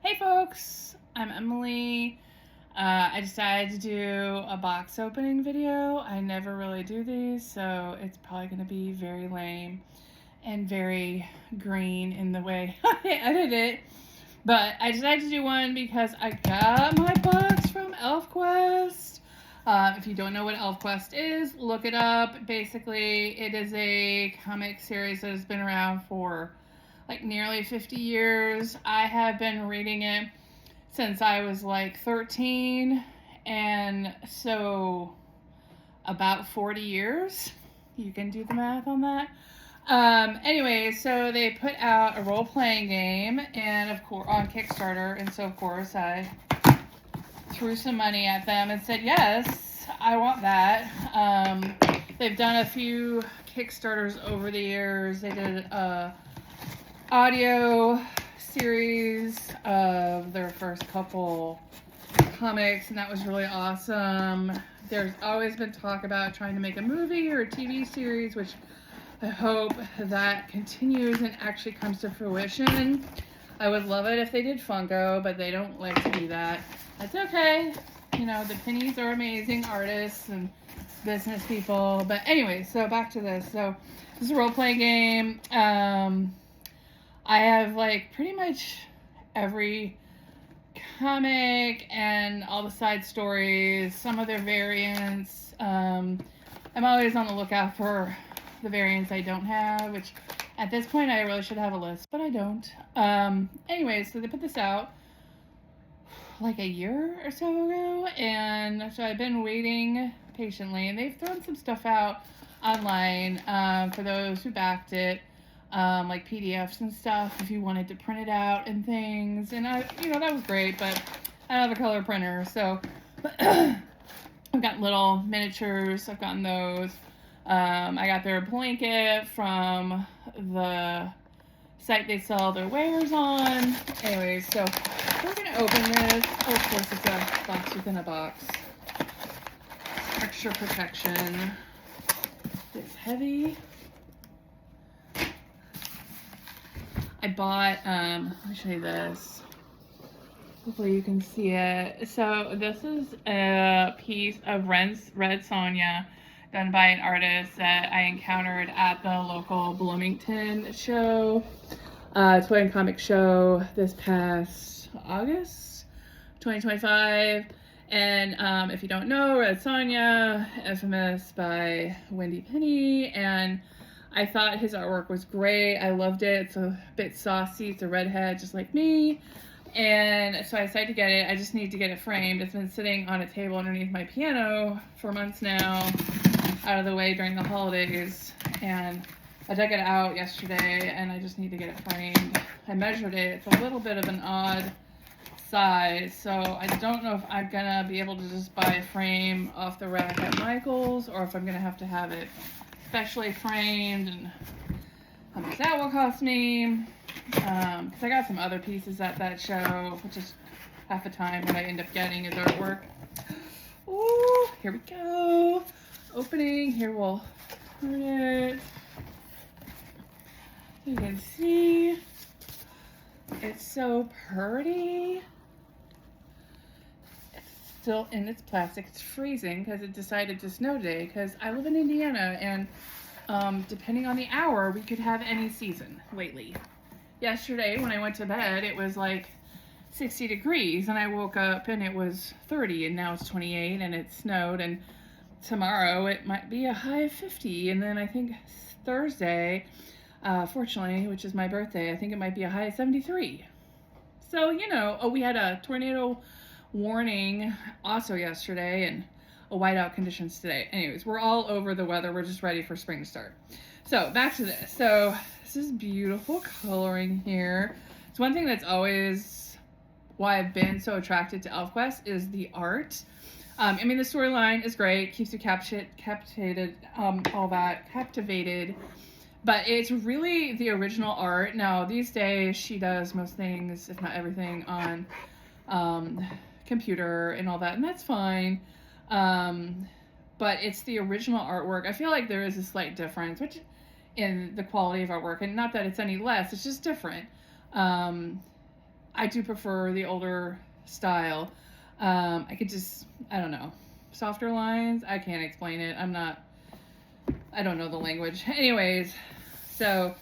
Hey folks, I'm Emily. I decided to do a box opening video. I never really do these, so it's probably going to be very lame and very green in the way I edit it. But I decided to do one because I got my box from ElfQuest. If you don't know what ElfQuest is, look it up. Basically, it is a comic series that has been around for like nearly 50 years. I have been reading it since I was like 13, and so about 40 years. You can do the math on that. Anyway, so they put out a role-playing game, and of course on Kickstarter, and so of course I threw some money at them and said, yes, I want that. They've done a few Kickstarters over the years. They did a audio series of their first couple comics, and that was really awesome. There's always been talk about trying to make a movie or a TV series, which I hope that continues and actually comes to fruition. I would love it if they did Funko, but they don't like to do that. That's okay. You know, the Pennies are amazing artists and business people. But anyway, so back to this. So this is a role-playing game. I have like pretty much every comic and all the side stories, some of their variants. I'm always on the lookout for the variants I don't have, which at this point I really should have a list, but I don't. Anyway, so they put this out like a year or so ago, and so I've been waiting patiently, and they've thrown some stuff out online for those who backed it. Like PDFs and stuff if you wanted to print it out and things, and that was great, but I don't have a color printer, so I've got little miniatures. I've gotten those. I got their blanket from the site they sell their wares on. Anyways, so we're gonna open this. Oh, of course it's a box within a box. Extra protection. It's heavy. I bought, let me show you this. Hopefully you can see it. So this is a piece of Red Sonja done by an artist that I encountered at the local Bloomington show, toy and comic show this past August 2025. And if you don't know, Red Sonja, infamous by Wendy Penny, and I thought his artwork was great. I loved it. It's a bit saucy. It's a redhead just like me. And so I decided to get it. I just need to get it framed. It's been sitting on a table underneath my piano for months now, out of the way during the holidays. And I dug it out yesterday, and I just need to get it framed. I measured it. It's a little bit of an odd size, so I don't know if I'm gonna be able to just buy a frame off the rack at Michael's, or if I'm gonna have to have it specially framed, and how much that will cost me, because I got some other pieces at that show, which is half the time what I end up getting is artwork. Ooh, here we go. Opening. Here we'll turn it. You can see it's so pretty. It's still in its plastic. It's freezing because it decided to snow today, because I live in Indiana, and depending on the hour, we could have any season lately. Yesterday, when I went to bed, it was like 60 degrees, and I woke up and it was 30, and now it's 28, and it snowed, and tomorrow it might be a high of 50, and then I think Thursday, fortunately, which is my birthday, I think it might be a high of 73. So, we had a tornado warning also yesterday, and a whiteout conditions today. Anyways, we're all over the weather. We're just ready for spring to start. So back to this. So this is beautiful coloring here. It's one thing that's always why I've been so attracted to ElfQuest is the art. The storyline is great, keeps you captivated, but it's really the original art. Now, these days, she does most things, if not everything, on computer and all that, and that's fine. But it's the original artwork. I feel like there is a slight difference in the quality of artwork, and not that it's any less, it's just different. I do prefer the older style. I could just, I don't know, softer lines. I can't explain it. I don't know the language. Anyways, so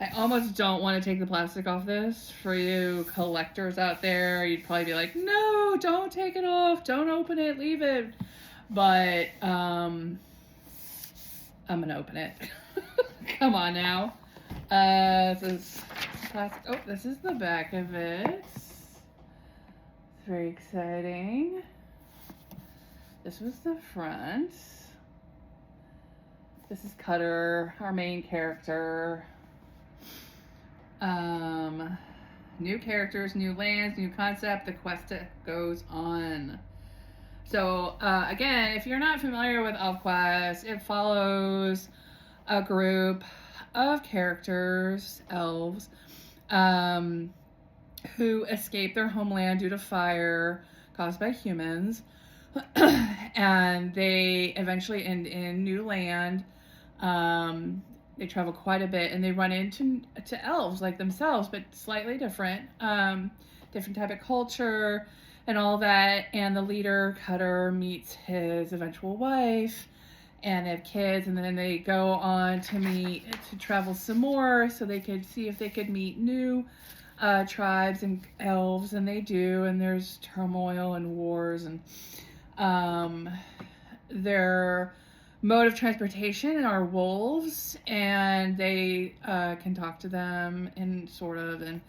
I almost don't want to take the plastic off this. For you collectors out there, you'd probably be like, no, don't take it off. Don't open it. Leave it. But I'm going to open it. Come on now. This is plastic. Oh, this is the back of it. It's very exciting. This was the front. This is Cutter, our main character. New characters, new lands, new concept. The quest goes on. So, again, if you're not familiar with ElfQuest, it follows a group of characters, elves, who escape their homeland due to fire caused by humans. And they eventually end in new land. They travel quite a bit, and they run into elves like themselves, but slightly different. Different type of culture and all that. And the leader, Cutter, meets his eventual wife, and they have kids, and then they go on to travel some more so they could see if they could meet new tribes and elves, and they do, and there's turmoil and wars, and their mode of transportation are wolves, and they can talk to them and sort of, and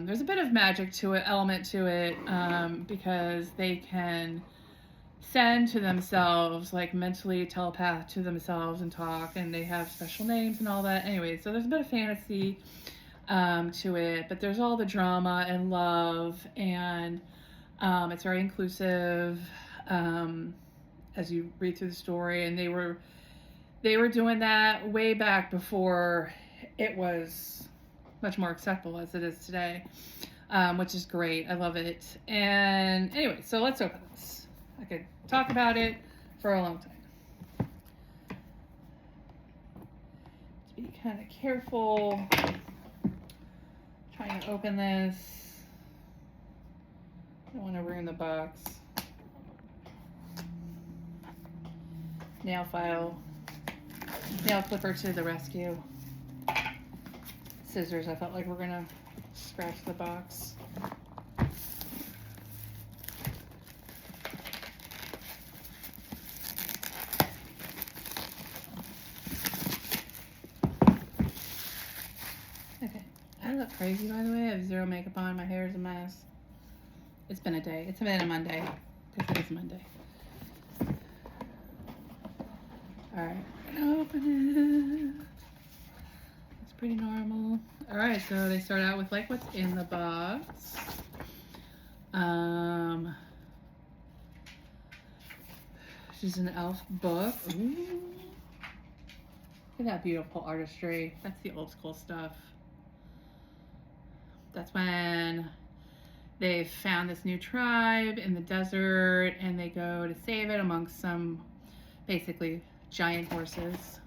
there's a bit of magic to it, element to it, because they can send to themselves, like mentally telepath to themselves and talk, and they have special names and all that. Anyway, so there's a bit of fantasy to it, but there's all the drama and love, and it's very inclusive as you read through the story. And they were doing that way back before it was much more acceptable as it is today, which is great. I love it. And anyway, so let's open this. I could talk about it for a long time. To be kind of careful trying to open this. I don't want to ruin the box. Nail file. Nail clipper to the rescue. Scissors. I felt like we're going to scratch the box. Okay. I look crazy, by the way. I have zero makeup on. My hair is a mess. It's been a day. It's been a Monday. Because it is Monday. Alright, I'm gonna open it. It's pretty normal. Alright, so they start out with like what's in the box. This is an elf book. Ooh. Look at that beautiful artistry. That's the old school stuff. That's when they've found this new tribe in the desert, and they go to save it amongst some basically giant horses.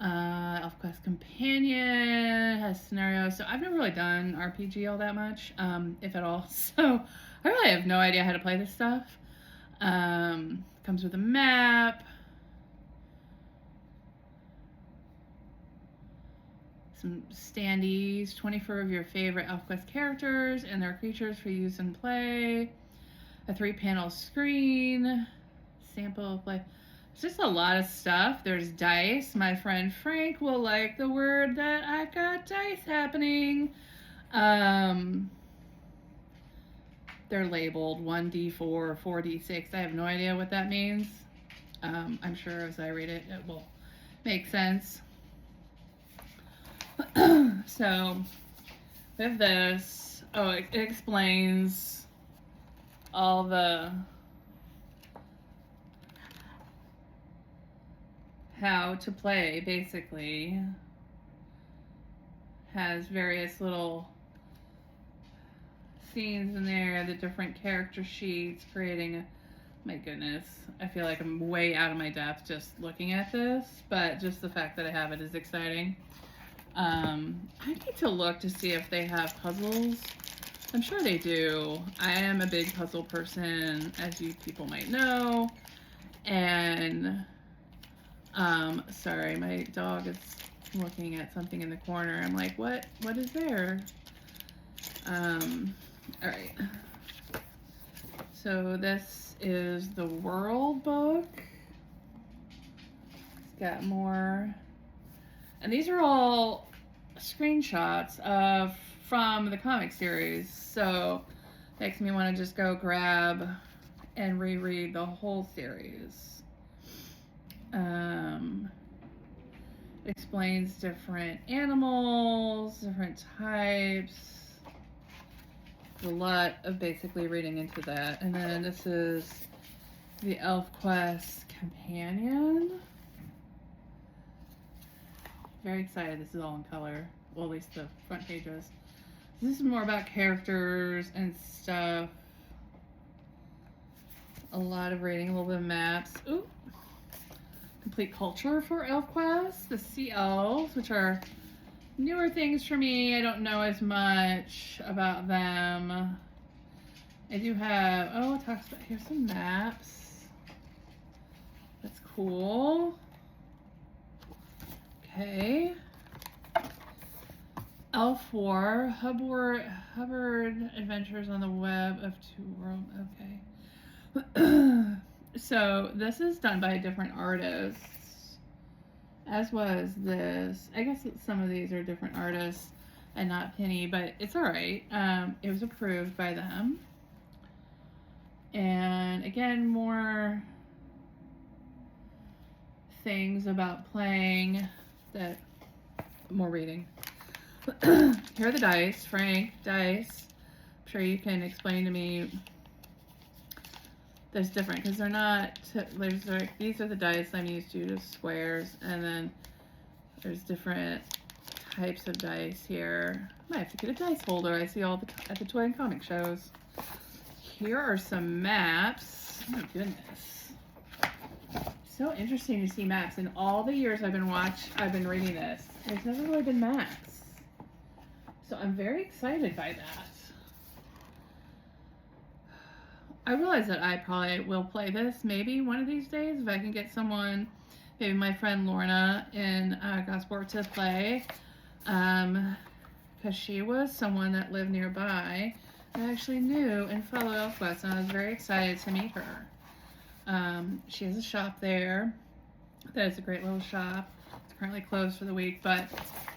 ElfQuest Companion has scenarios. So I've never really done RPG all that much, if at all. So I really have no idea how to play this stuff. Comes with a map. Some standees, 24 of your favorite ElfQuest characters and their creatures for use and play. A 3-panel screen. Sample of play. It's just a lot of stuff. There's dice. My friend Frank will like the word that I've got dice happening. They're labeled 1d4, 4d6. I have no idea what that means. I'm sure as I read it, it will make sense. So, with this, it explains all the how to play, basically. Has various little scenes in there, the different character sheets, creating a, my goodness, I feel like I'm way out of my depth just looking at this, but just the fact that I have it is exciting. I need to look to see if they have puzzles. I'm sure they do. I am a big puzzle person, as you people might know. And, sorry, my dog is looking at something in the corner. I'm like, what is there? All right. So this is the World book. It's got more, and these are all screenshots from the comic series. So makes me want to just go grab and reread the whole series. Explains different animals, different types. A lot of basically reading into that. And then this is the ElfQuest Companion. Very excited. This is all in color. Well, at least the front pages. This is more about characters and stuff. A lot of reading, a little bit of maps. Ooh. Complete culture for ElfQuest. The Sea Elves, which are newer things for me. I don't know as much about them. I do have, oh, it talks about, here's some maps. That's cool. Okay. Elf War, Hubbard Adventures on the Web of Two Worlds. Okay. So this is done by different artists, as was this. I guess some of these are different artists and not Penny, but it's all right. It was approved by them. And again, more things about playing that, more reading. Here are the dice, Frank, dice. I'm sure you can explain to me. There's different, because they're not, there's like, these are the dice I'm used to, just squares, and then there's different types of dice here. I might have to get a dice holder. I see all at the toy and comic shows. Here are some maps. Oh my goodness. So interesting to see maps. In all the years I've been reading this, there's never really been maps. So I'm very excited by that. I realize that I probably will play this maybe one of these days if I can get someone, maybe my friend Lorna in Gosport to play, because she was someone that lived nearby I actually knew and followed ElfQuest, and I was very excited to meet her. She has a shop there. That is a great little shop. It's currently closed for the week, but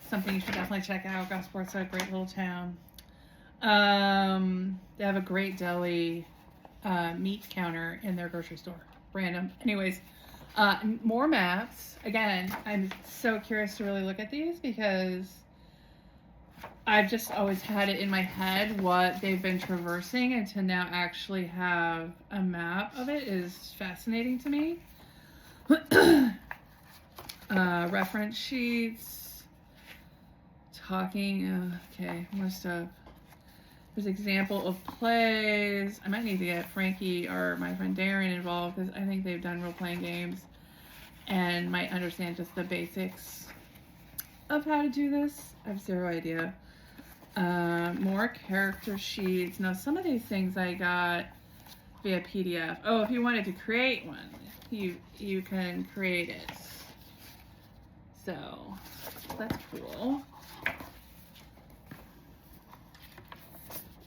something you should definitely check out. Gosport's a great little town. They have a great deli meat counter in their grocery store. Random. Anyways, more maps. Again, I'm so curious to really look at these because I've just always had it in my head what they've been traversing, and to now actually have a map of it is fascinating to me. Reference sheets. Talking. Okay, more stuff. There's example of plays. I might need to get Frankie or my friend Darren involved because I think they've done role-playing games and might understand just the basics of how to do this. I have zero idea. More character sheets. Now, some of these things I got via PDF. Oh, if you wanted to create one, you can create it. So that's cool.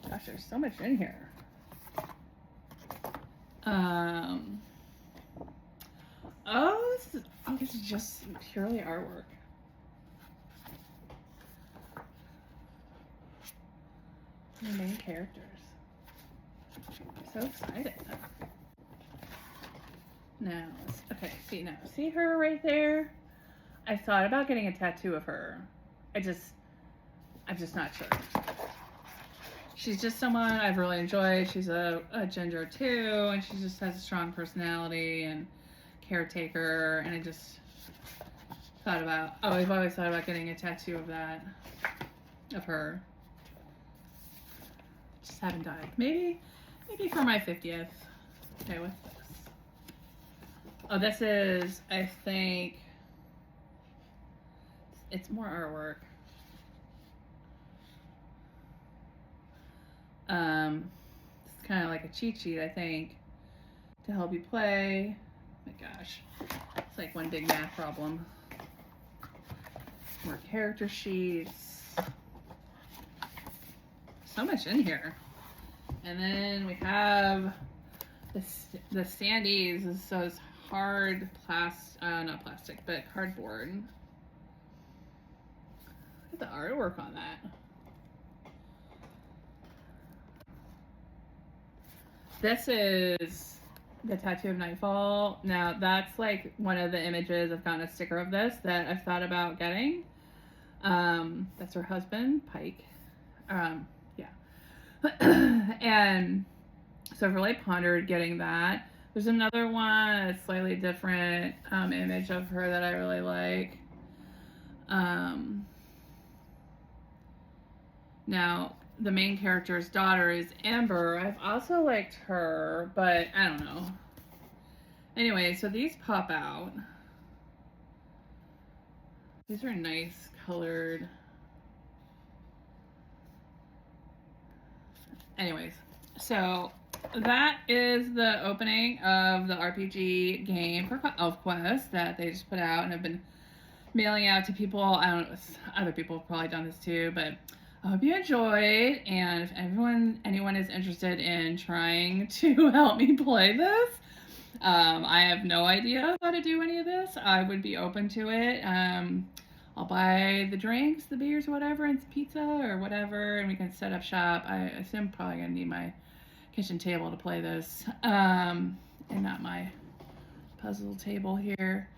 Gosh, there's so much in here. This is just purely artwork. The main characters. I'm so excited. Now, okay, see her right there? I thought about getting a tattoo of her. I'm just not sure. She's just someone I've really enjoyed. She's a ginger too, and she just has a strong personality and caretaker, and I just thought about, I've always thought about getting a tattoo of that, of her. Just haven't died. Maybe for my 50th. Okay, what's this? Oh, this is, I think, it's more artwork. It's kind of like a cheat sheet, I think, to help you play. Oh my gosh, it's like one big math problem. More character sheets. So much in here. And then we have the standees. So it's hard not plastic, but cardboard. Look at the artwork on that. This is the Tattoo of Nightfall. Now that's like one of the images. I've gotten a sticker of this that I've thought about getting. That's her husband, Pike. Yeah. And so I've really pondered getting that. There's another one, a slightly different image of her that I really like. Now, the main character's daughter is Amber. I've also liked her, but I don't know. Anyway, so these pop out. These are nice colored. Anyways, so that is the opening of the RPG game for ElfQuest that they just put out and have been mailing out to people. I don't know, other people have probably done this too, but I hope you enjoyed. And if anyone is interested in trying to help me play this, I have no idea how to do any of this. I would be open to it. I'll buy the drinks, the beers, whatever, and some pizza or whatever, and we can set up shop. I assume I'm probably gonna need my kitchen table to play this, and not my puzzle table here.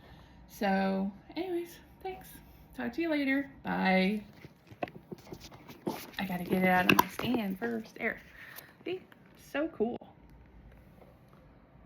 So, anyways, thanks. Talk to you later. Bye. I gotta get it out of my stand first. There. See? So cool.